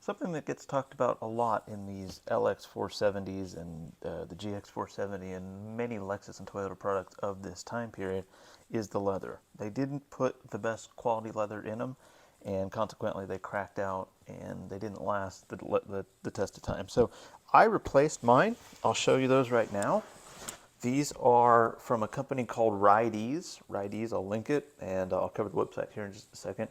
Something that gets talked about a lot in these LX470s and the GX470 and many Lexus and Toyota products of this time period is the leather. They didn't put the best quality leather in them, and consequently they cracked out and they didn't last the test of time. So I replaced mine. I'll show you those right now. These are from a company called Ridees. Ridees, I'll link it, and I'll cover the website here in just a second.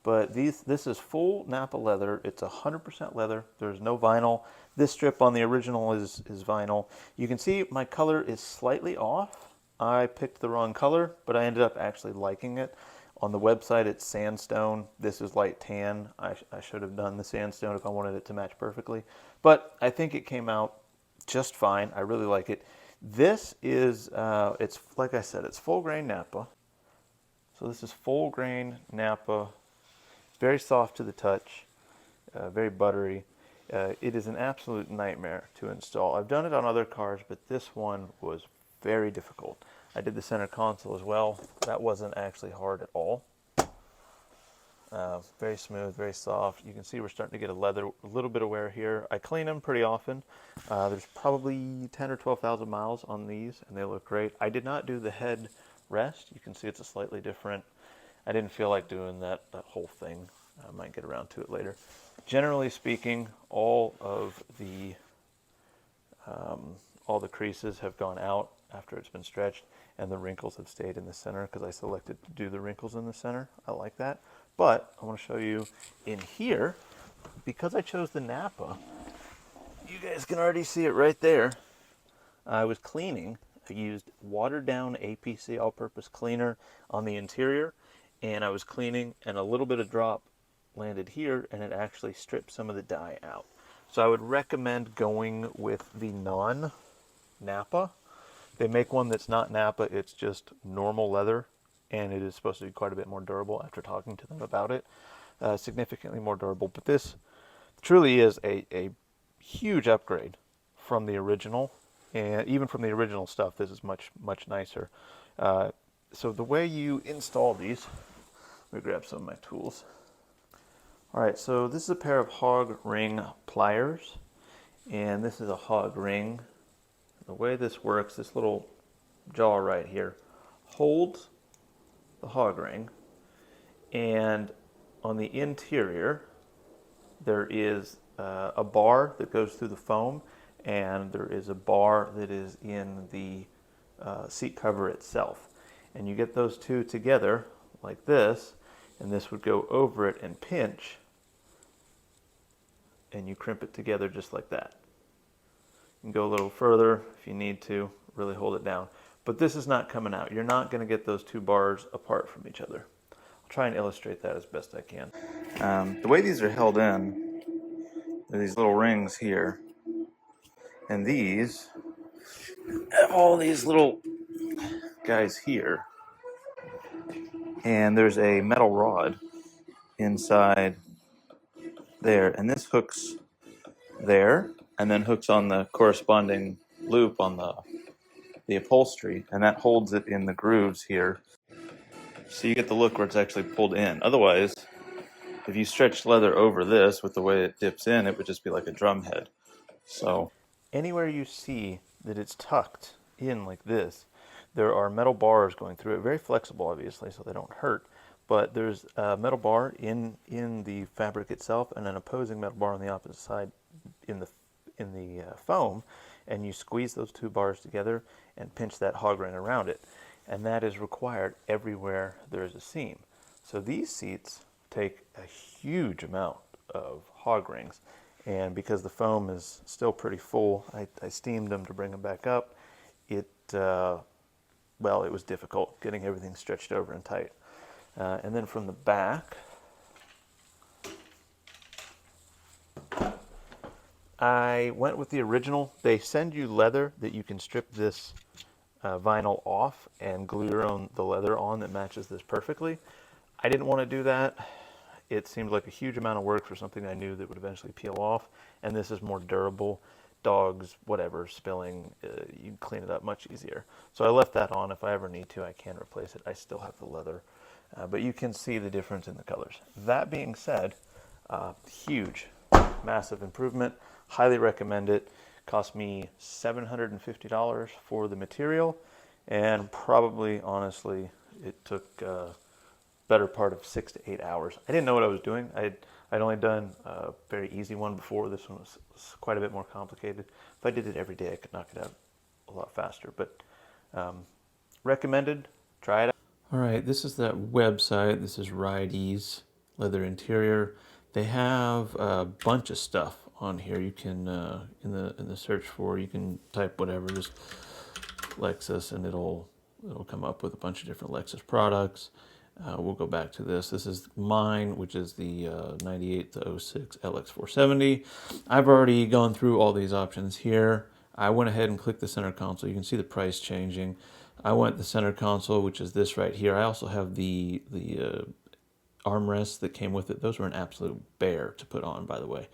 But this is full Napa leather. It's 100% leather. There's no vinyl. This strip on the original is vinyl. You can see my color is slightly off. I picked the wrong color, but I ended up actually liking it. On the website, it's sandstone. This is light tan. I should have done the sandstone if I wanted it to match perfectly. But I think it came out just fine. I really like it. This is, it's like I said, it's full grain Napa. So this is full grain Napa. Very soft to the touch, very buttery. It is an absolute nightmare to install. I've done it on other cars, but this one was very difficult. I did the center console as well. That wasn't actually hard at all. Very smooth, very soft. You can see we're starting to get a little bit of wear here. I clean them pretty often. There's probably 10 or 12,000 miles on these, and they look great. I did not do the head rest. You can see it's a slightly different. I didn't feel like doing that whole thing. I might get around to it later. Generally speaking, all the creases have gone out after it's been stretched, and the wrinkles have stayed in the center because I selected to do the wrinkles in the center. I like that. But I want to show you in here, because I chose the Napa, you guys can already see it right there. I was cleaning. I used watered down APC all-purpose cleaner on the interior, and I was cleaning, and a little bit of drop landed here, and it actually stripped some of the dye out. So I would recommend going with the non-Napa. They make one that's not Napa, it's just normal leather, and it is supposed to be quite a bit more durable after talking to them about it. Significantly more durable, but this truly is a huge upgrade from the original, and even from the original stuff, this is much nicer. So the way you install these, let me grab some of my tools. All right, so this is a pair of hog ring pliers, and this is a hog ring. The way this works, this little jaw right here holds the hog ring, and on the interior there is a bar that goes through the foam, and there is a bar that is in the seat cover itself. And you get those two together like this, and this would go over it and pinch, and you crimp it together just like that. You can go a little further if you need to, really hold it down. But this is not coming out. You're not going to get those two bars apart from each other. I'll try and illustrate that as best I can. The way these are held in, are these little rings here. And these have all these little guys here. And there's a metal rod inside there. And this hooks there, and then hooks on the corresponding loop on the upholstery, and that holds it in the grooves here. So you get the look where it's actually pulled in. Otherwise, if you stretch leather over this with the way it dips in, it would just be like a drum head. So anywhere you see that it's tucked in like this, there are metal bars going through it. Very flexible, obviously, so they don't hurt. But there's a metal bar in the fabric itself, and an opposing metal bar on the opposite side in the foam, and you squeeze those two bars together and pinch that hog ring around it, and that is required everywhere there is a seam. So these seats take a huge amount of hog rings, and because the foam is still pretty full, I steamed them to bring them back up. Well, it was difficult getting everything stretched over and tight. And then from the back, I went with the original. They send you leather that you can strip this vinyl off and glue the leather on that matches this perfectly. I didn't want to do that. It seemed like a huge amount of work for something I knew that would eventually peel off, and this is more durable. Dogs, whatever, spilling, you can clean it up much easier. So I left that on. If I ever need to, I can replace it. I still have the leather, but you can see the difference in the colors. That being said, huge Massive improvement. Highly recommend it. Cost me $750 for the material, and probably, honestly, it took better part of 6 to 8 hours. I didn't know what I was doing. I'd only done a very easy one before. This one was quite a bit more complicated. If I did it every day, I could knock it out a lot faster. But recommended. Try it out. All right, this is that website. This is Ridee's Leather Interior. They have a bunch of stuff on here. You can in the search for, you can type whatever, just Lexus, and it'll come up with a bunch of different Lexus products. We'll go back to this. This is mine, which is the 98 to 06 LX470. I've already gone through all these options here. I went ahead and clicked the center console. You can see the price changing. I went the center console, which is this right here. I also have the armrests that came with it. Those were an absolute bear to put on, by the way.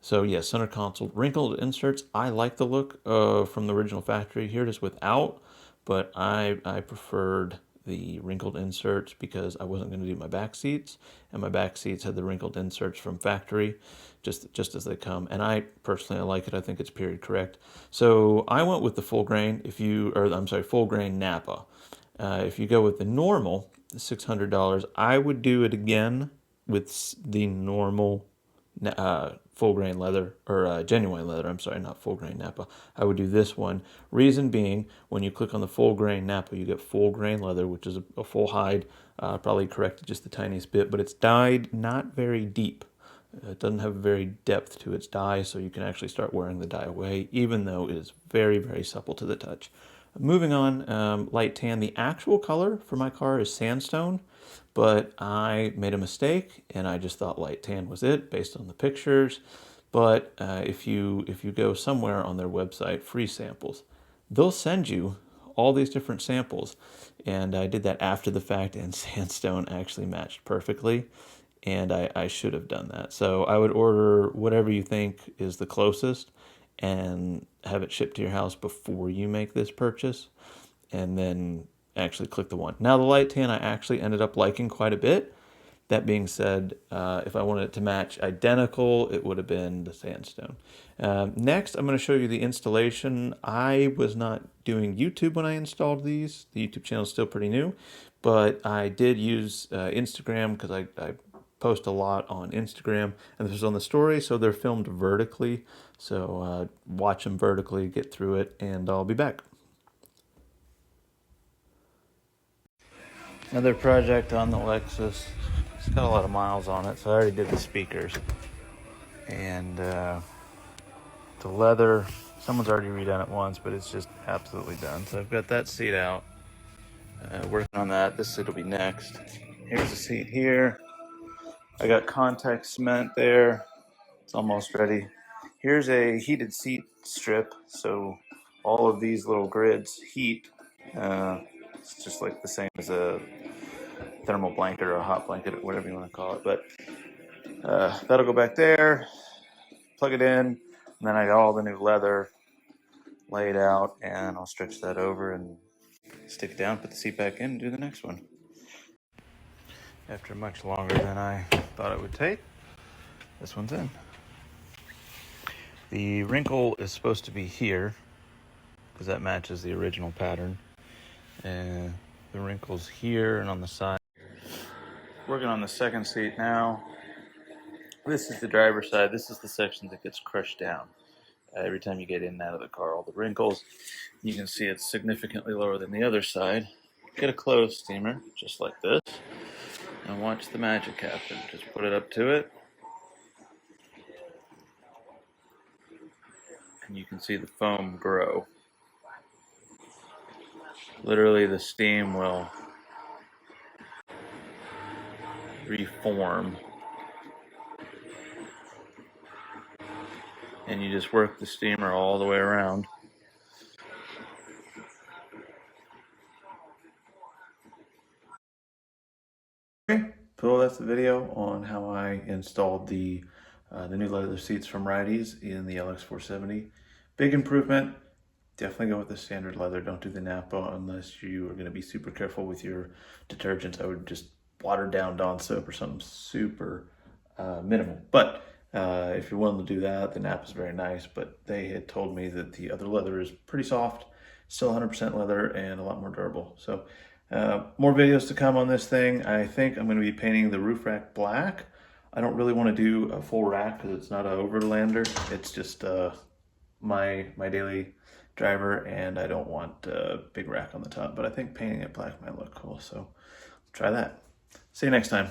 So yeah, center console, wrinkled inserts. I like the look from the original factory. Here it is without, but I preferred the wrinkled inserts because I wasn't going to do my back seats, and my back seats had the wrinkled inserts from factory, just as they come. And I personally, I like it. I think it's period correct. So I went with the full grain. Full grain Napa. If you go with the normal, the $600, I would do it again with the normal full grain leather, or genuine leather. I'm sorry, not full grain Napa. I would do this one. Reason being, when you click on the full grain Napa, you get full grain leather, which is a full hide, probably corrected just the tiniest bit, but it's dyed not very deep. It doesn't have very depth to its dye, so you can actually start wearing the dye away, even though it is very, very supple to the touch. Moving on, light tan. The actual color for my car is sandstone, but I made a mistake and I just thought light tan was it based on the pictures. But if you go somewhere on their website, free samples, they'll send you all these different samples. And I did that after the fact, and sandstone actually matched perfectly. And I should have done that. So I would order whatever you think is the closest and have it shipped to your house before you make this purchase, and then actually click the one. Now the light tan I actually ended up liking quite a bit. That being said, if I wanted it to match identical, it would have been the sandstone. Next, I'm going to show you the installation. I was not doing YouTube when I installed these. The YouTube channel is still pretty new, but I did use Instagram because I post a lot on Instagram, and this is on the story, so they're filmed vertically. So watch them vertically, get through it, and I'll be back. Another project on the Lexus. It's got a lot of miles on it, so I already did the speakers. And the leather, someone's already redone it once, but it's just absolutely done. So I've got that seat out, working on that. This seat will be next. Here's the seat here. I got contact cement there. It's almost ready. Here's a heated seat strip, so all of these little grids heat. It's just like the same as a thermal blanket or a hot blanket, or whatever you want to call it. But that'll go back there, plug it in, and then I got all the new leather laid out, and I'll stretch that over and stick it down, put the seat back in, and do the next one. After much longer than I thought it would take, this one's in. The wrinkle is supposed to be here, because that matches the original pattern. And the wrinkle's here and on the side. Working on the second seat now. This is the driver's side. This is the section that gets crushed down. Every time you get in and out of the car, all the wrinkles. You can see it's significantly lower than the other side. Get a clothes steamer, just like this. And watch the magic happen. Just put it up to it. And you can see the foam grow. Literally, the steam will reform. And you just work the steamer all the way around. Okay, so that's the video on how I installed the new leather seats from Ridee's in the LX470. Big improvement. Definitely go with the standard leather. Don't do the Napa unless you are going to be super careful with your detergents. I would just water down Dawn soap or something super minimal. But If you're willing to do that, the nap is very nice, but they had told me that the other leather is pretty soft, still 100% leather and a lot more durable. So more videos to come on this thing. I think I'm going to be painting the roof rack black. I don't really want to do a full rack because it's not an overlander. It's just my daily driver, and I don't want a big rack on the top, but I think painting it black might look cool. So try that. See you next time.